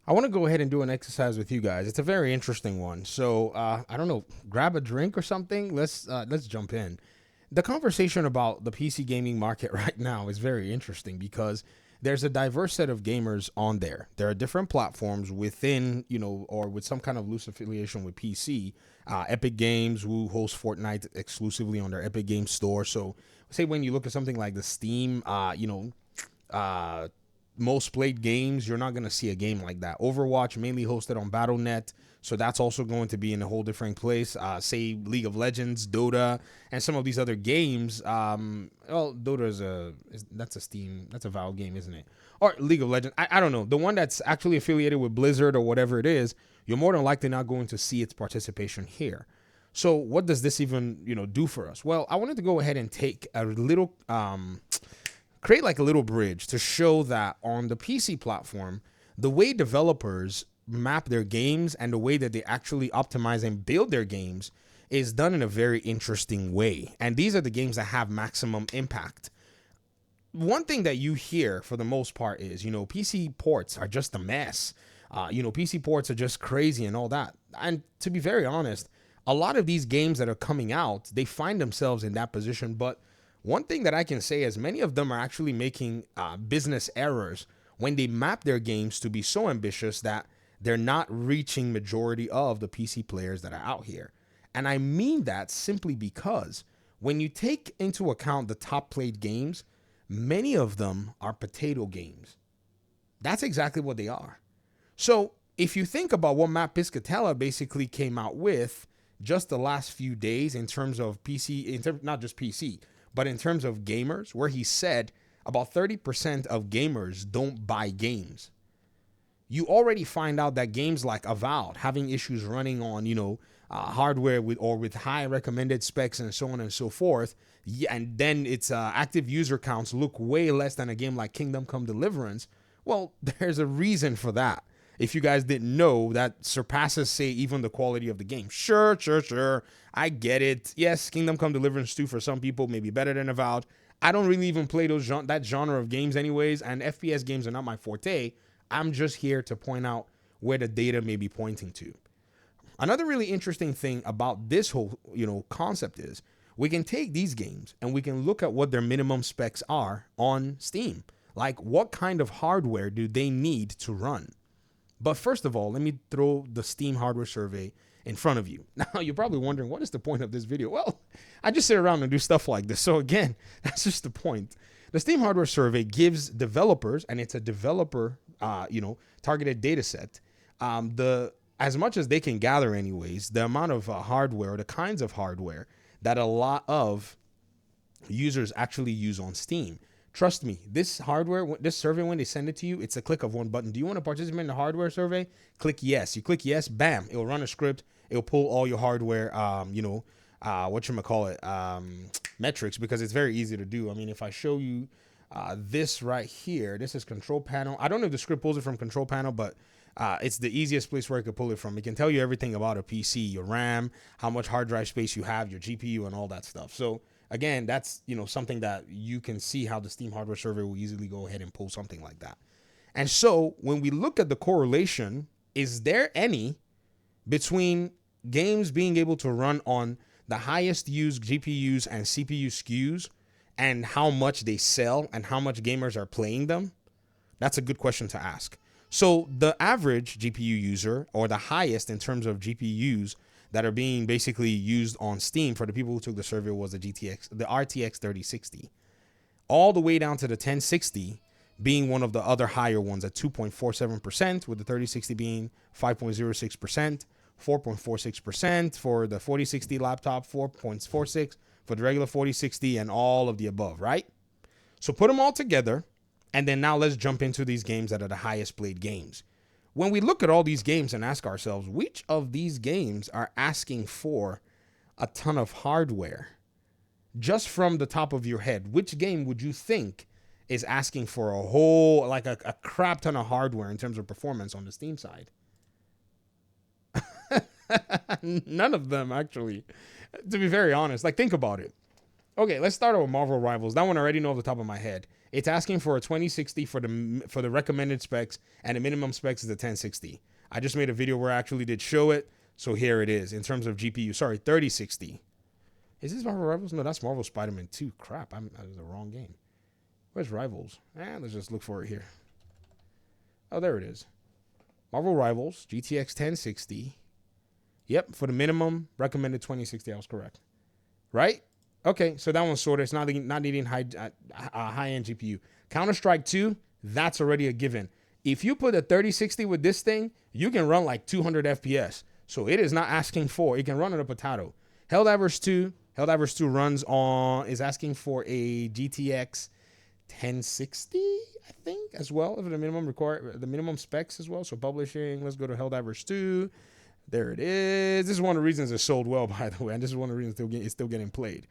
I want to go ahead and do an exercise with you guys. It's a very interesting one. So I don't know, grab a drink or something. Let's jump in. The conversation about the PC gaming market right now is very interesting because there's a diverse set of gamers on there. There are different platforms within, or with some kind of loose affiliation with PC. Epic Games, who hosts Fortnite exclusively on their Epic Games store. So, say when you look at something like the Steam, uh, most played games, you're not going to see a game like that. Overwatch mainly hosted on Battle.net, so that's also going to be in a whole different place. Say League of Legends, Dota, and some of these other games. Dota that's a Steam, that's a Valve game, isn't it? Or League of Legends. I don't know. The one that's actually affiliated with Blizzard or whatever it is, you're more than likely not going to see its participation here. So what does this even do for us? Well, I wanted to go ahead and take a little create like a little bridge to show that on the PC platform, the way developers map their games and the way that they actually optimize and build their games is done in a very interesting way. And these are the games that have maximum impact. One thing that you hear for the most part is, PC ports are just a mess. PC ports are just crazy and all that. And to be very honest, a lot of these games that are coming out, they find themselves in that position. But one thing that I can say is many of them are actually making business errors when they map their games to be so ambitious that they're not reaching majority of the PC players that are out here. And I mean that simply because when you take into account the top played games, many of them are potato games. That's exactly what they are. So if you think about what Matt Piscatella basically came out with just the last few days in terms of PC, not just PC, but in terms of gamers, where he said about 30% of gamers don't buy games. You already find out that games like Avowed having issues running on, hardware with high recommended specs and so on and so forth. Yeah, and then its active user counts look way less than a game like Kingdom Come Deliverance. Well, there's a reason for that. If you guys didn't know, that surpasses, say, even the quality of the game. Sure. I get it. Yes, Kingdom Come Deliverance 2 for some people may be better than Avowed. I don't really even play that genre of games anyways, and FPS games are not my forte. I'm just here to point out where the data may be pointing to. Another really interesting thing about this whole, concept is we can take these games and we can look at what their minimum specs are on Steam. Like, what kind of hardware do they need to run? But first of all, let me throw the Steam hardware survey in front of you. Now, you're probably wondering, what is the point of this video? Well, I just sit around and do stuff like this. So again, that's just the point. The Steam hardware survey gives developers, and it's a developer, targeted data set, as much as they can gather anyways, the amount of hardware, the kinds of hardware that a lot of users actually use on Steam. Trust me, this survey, when they send it to you, it's a click of one button. Do you want to participate in the hardware survey? Click yes. You click yes, bam, it'll run a script. It'll pull all your hardware, metrics, because it's very easy to do. I mean, if I show you this right here, this is control panel. I don't know if the script pulls it from control panel, but it's the easiest place where I could pull it from. It can tell you everything about a PC, your RAM, how much hard drive space you have, your GPU, and all that stuff. So again, that's something that you can see how the Steam hardware survey will easily go ahead and pull something like that. And so when we look at the correlation, is there any between games being able to run on the highest used GPUs and CPU SKUs and how much they sell and how much gamers are playing them? That's a good question to ask. So the average GPU user, or the highest in terms of GPUs that are being basically used on Steam for the people who took the survey, was the RTX 3060, all the way down to the 1060 being one of the other higher ones at 2.47%, with the 3060 being 5.06%, 4.46% for the 4060 laptop, 4.46 for the regular 4060, and all of the above, right? So put them all together, and then now let's jump into these games that are the highest played games. When we look at all these games and ask ourselves, which of these games are asking for a ton of hardware? Just from the top of your head, which game would you think is asking for a crap ton of hardware in terms of performance on the Steam side? None of them, actually. To be very honest, think about it. Okay, let's start with Marvel Rivals. That one I already know off the top of my head. It's asking for a 2060 for the recommended specs, and the minimum specs is a 1060. I just made a video where I actually did show it, so here it is in terms of GPU. Sorry, 3060. Is this Marvel Rivals? No, that's Marvel Spider-Man 2. Crap, that was the wrong game. Where's Rivals? Let's just look for it here. Oh, there it is. Marvel Rivals, GTX 1060. Yep, for the minimum, recommended 2060. I was correct. Right? Okay, so that one's sorted. It's not needing high-end GPU. Counter-Strike 2, that's already a given. If you put a 3060 with this thing, you can run like 200 FPS. So it is not asking for. It can run on a potato. Helldivers 2 is asking for a GTX 1060, I think, as well, for the minimum specs as well. So publishing, let's go to Helldivers 2. There it is. This is one of the reasons it sold well, by the way, and this is one of the reasons it's still getting played.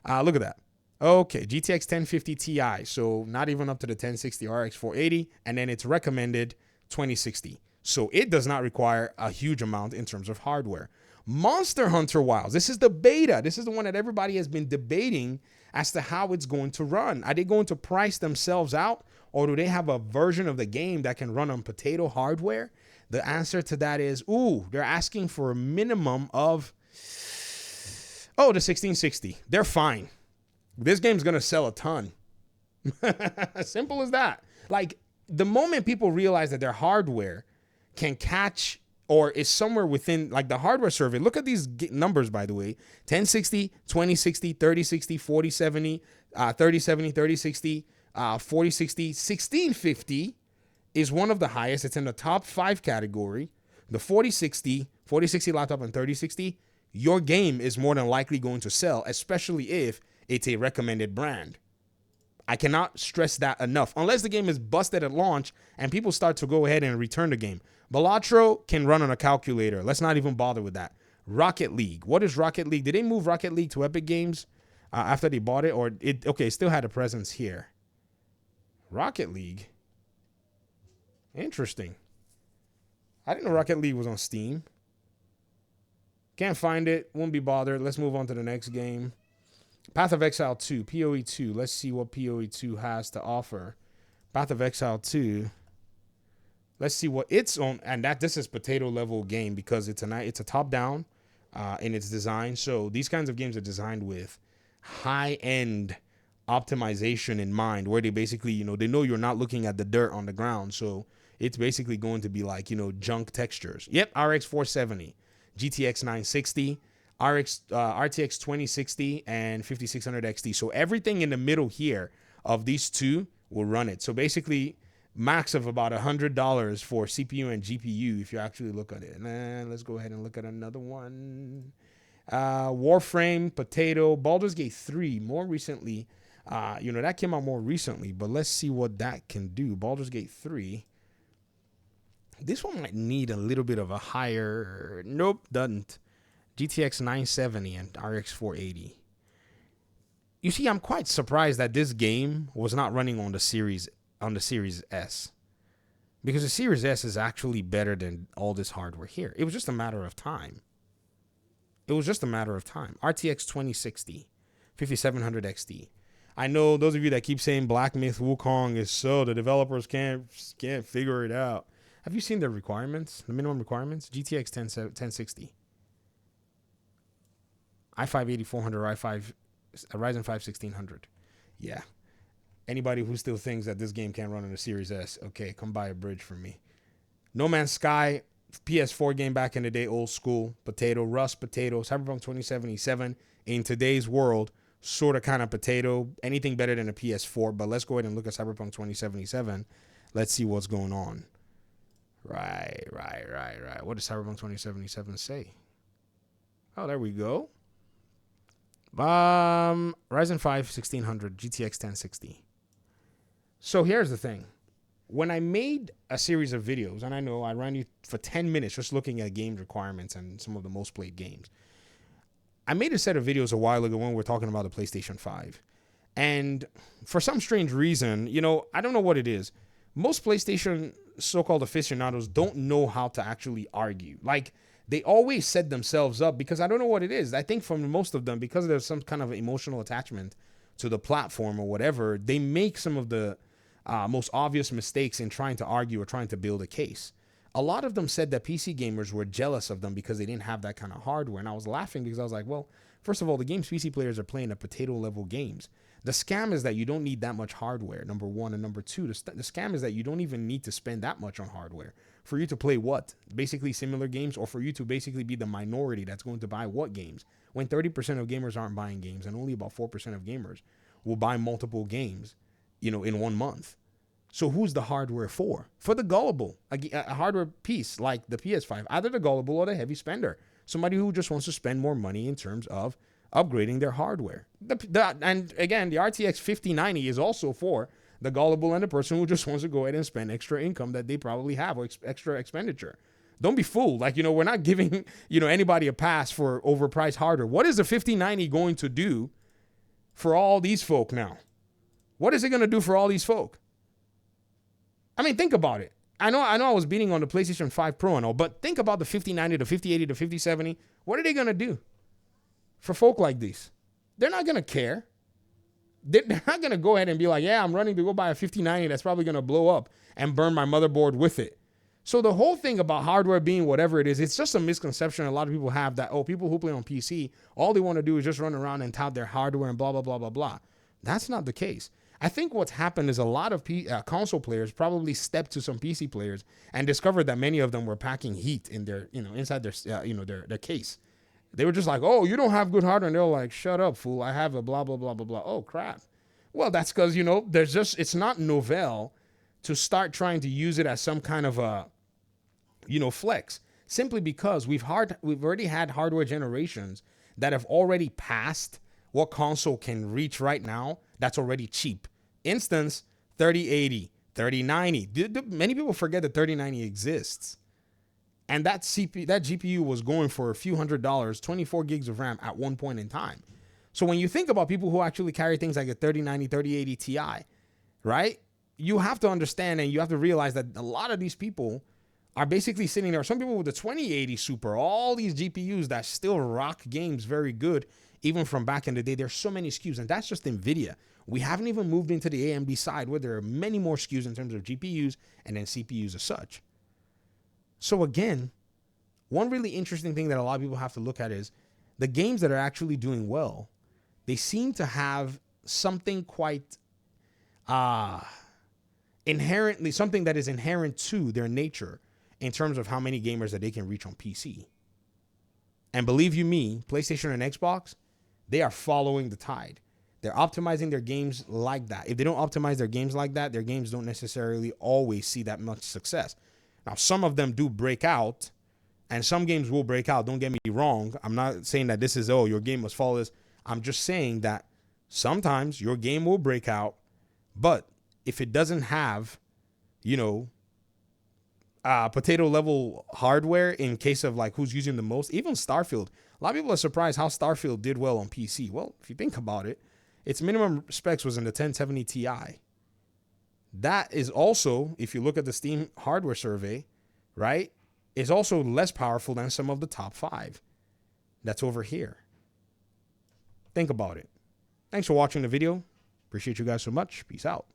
Look at that. Okay, GTX 1050 Ti, so not even up to the 1060 RX 480, and then it's recommended 2060. So it does not require a huge amount in terms of hardware. Monster Hunter Wilds, this is the beta. This is the one that everybody has been debating as to how it's going to run. Are they going to price themselves out, or do they have a version of the game that can run on potato hardware? The answer to that is, they're asking for a minimum of, the 1660. They're fine. This game's going to sell a ton. Simple as that. Like, the moment people realize that their hardware can catch or is somewhere within, like the hardware survey, look at these numbers, by the way, 1060, 2060, 3060, 4070, 3070, 3060, 4060, 1650 is one of the highest. It's in the top 5 category. The 4060 laptop and 3060, your game is more than likely going to sell, especially if it's a recommended brand. I cannot stress that enough. Unless the game is busted at launch and people start to go ahead and return the game. Balatro can run on a calculator. Let's not even bother with that. Rocket League. What is Rocket League? Did they move Rocket League to Epic Games after they bought it? Or it still had a presence here. Rocket League. Interesting. I didn't know Rocket League was on Steam. Can't find it. Won't be bothered. Let's move on to the next game. Path of Exile 2, PoE 2. Let's see what PoE 2 has to offer. Path of Exile 2. Let's see what it's on. And this is potato level game because it's a top down in its design. So these kinds of games are designed with high end optimization in mind, where they basically, they know you're not looking at the dirt on the ground. So it's basically going to be like, junk textures. Yep, RX 470, GTX 960. RTX 2060 and 5600 XT. So everything in the middle here of these two will run it. So basically, max of about $100 for CPU and GPU if you actually look at it. And then let's go ahead and look at another one. Warframe, Potato, Baldur's Gate 3 more recently. That came out more recently, but let's see what that can do. Baldur's Gate 3. This one might need a little bit of a higher. Nope, doesn't. GTX 970 and RX 480. You see, I'm quite surprised that this game was not running on the Series S, because the Series S is actually better than all this hardware here. It was just a matter of time. RTX 2060, 5700 XT. I know those of you that keep saying Black Myth Wukong is the developers can't figure it out. Have you seen the requirements, the minimum requirements? GTX 1060. i5 8400 Ryzen 5 1600. Yeah. Anybody who still thinks that this game can't run on the Series S, okay, come buy a bridge for me. No Man's Sky, PS4 game back in the day, old school, potato, Rust, potato, Cyberpunk 2077. In today's world, sort of kind of potato, anything better than a PS4, but let's go ahead and look at Cyberpunk 2077. Let's see what's going on. Right. What does Cyberpunk 2077 say? Oh, there we go. Ryzen 5 1600, GTX 1060. So here's the thing. When I made a series of videos, and I know I ran you for 10 minutes just looking at game requirements and some of the most played games, I made a set of videos a while ago when we were talking about the PlayStation 5. And for some strange reason, I don't know what it is. Most PlayStation so-called aficionados don't know how to actually argue. Like, they always set themselves up, because I don't know what it is. I think from most of them, because there's some kind of emotional attachment to the platform or whatever, they make some of the most obvious mistakes in trying to argue or trying to build a case. A lot of them said that PC gamers were jealous of them because they didn't have that kind of hardware. And I was laughing because I was like, well, first of all, the games PC players are playing are potato level games. The scam is that you don't need that much hardware, number one. And number two, the scam is that you don't even need to spend that much on hardware for you to play what? Basically similar games, or for you to basically be the minority that's going to buy what games? When 30% of gamers aren't buying games, and only about 4% of gamers will buy multiple games, in 1 month. So who's the hardware for? For the gullible, a hardware piece like the PS5, either the gullible or the heavy spender. Somebody who just wants to spend more money in terms of upgrading their hardware. And again, the RTX 5090 is also for the gullible and the person who just wants to go ahead and spend extra income that they probably have, or extra expenditure. Don't be fooled. We're not giving, anybody a pass for overpriced hardware. What is the 5090 going to do for all these folk now? What is it going to do for all these folk? I mean, think about it. I know I was beating on the PlayStation 5 Pro and all, but think about the 5090, the 5080, the 5070. What are they going to do for folk like these? They're not going to care. They're not going to go ahead and be like, yeah, I'm running to go buy a 5090 that's probably going to blow up and burn my motherboard with it. So the whole thing about hardware being whatever it is, it's just a misconception a lot of people have that, people who play on PC, all they want to do is just run around and tout their hardware and blah, blah, blah, blah, blah. That's not the case. I think what's happened is a lot of console players probably stepped to some PC players and discovered that many of them were packing heat in their, inside their, their case. They were just like, oh, you don't have good hardware. And they're like, shut up, fool. I have a blah, blah, blah, blah, blah. Oh, crap. Well, that's because, it's not novel to start trying to use it as some kind of a, flex, simply because we've already had hardware generations that have already passed what console can reach right now. That's already cheap. Instance, 3080, 3090. Many people forget that 3090 exists. And that GPU was going for a few $100s, 24 gigs of RAM at one point in time. So when you think about people who actually carry things like a 3090, 3080 Ti, right? You have to understand and you have to realize that a lot of these people are basically sitting there. Some people with the 2080 Super, all these GPUs that still rock games very good, even from back in the day. There's so many SKUs, and that's just NVIDIA. We haven't even moved into the AMD side where there are many more SKUs in terms of GPUs and then CPUs as such. So again, one really interesting thing that a lot of people have to look at is the games that are actually doing well. They seem to have something quite inherently, something that is inherent to their nature in terms of how many gamers that they can reach on PC. And believe you me, PlayStation and Xbox, they are following the tide. They're optimizing their games like that. If they don't optimize their games like that, their games don't necessarily always see that much success. Now, some of them do break out, and some games will break out. Don't get me wrong. I'm not saying that this is, your game was flawless. I'm just saying that sometimes your game will break out, but if it doesn't have, potato level hardware, in case of like who's using the most, even Starfield. A lot of people are surprised how Starfield did well on PC. Well, if you think about it, its minimum specs was in the 1070 Ti. That is also, if you look at the Steam hardware survey, right, is also less powerful than some of the top 5 that's over here. Think about it. Thanks for watching the video. Appreciate you guys so much. Peace out.